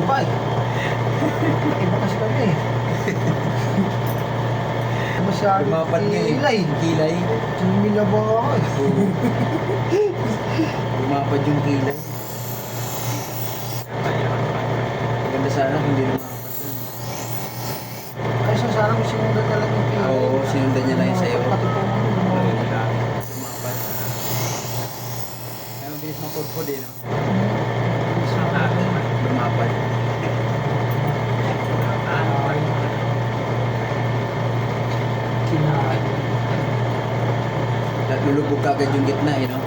iba eh. Iba kasi kami eh. Masyadong Lumapat nga eh. kilay. Kilay. Tumila ba ako eh. Lumapad yung kilay. Maganda sana kung hindi lumapat yun. Ay, so sana kung sinundan na lang yung kilay. Oo, sinundan niya lang yung sayo. Patutungan mo. Lumapad. Kaya mabilis mapudpud eh, no? Lumapad. Kinain. At lulubog ka agad yung gitna eh, no?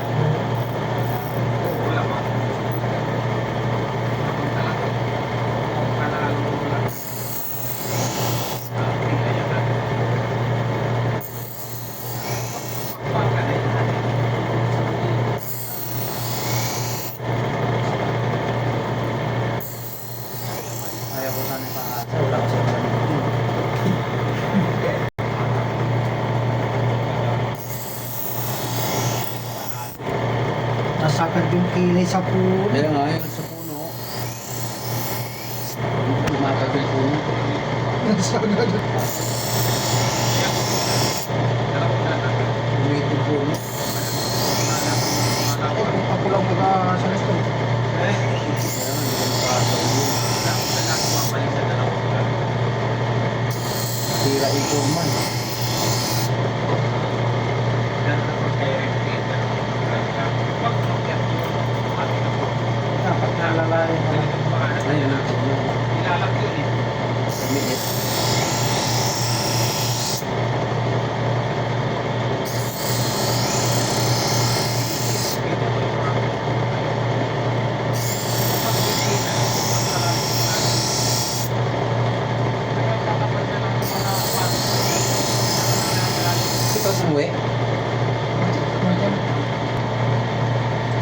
Ayaw ko sana ipaasa. Wala ko sa panit. Nasagad yung kilay sa puno. Kaya nga yun sa puno. Lumapad yung puno. Nasagad. Lumit yung puno. Ay, kung ako lang mag-asalas ko. Kaya nga, hindi ko nakasa ulo. Tira ikaw man. Dapat nalalayan ka lang. Ayun na. Lumiit. Ito sa uwi.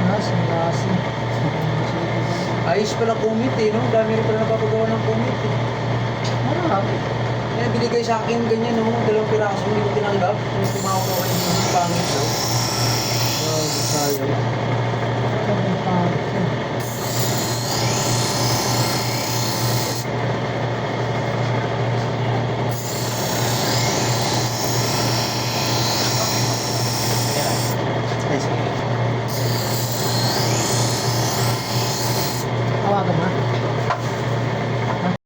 Lasing. Ayos pala kumit eh, no? Dami rin pala napapagawa ng kumit eh. Marami. Kaya binigay sa akin ganyan, no? 2 piraso.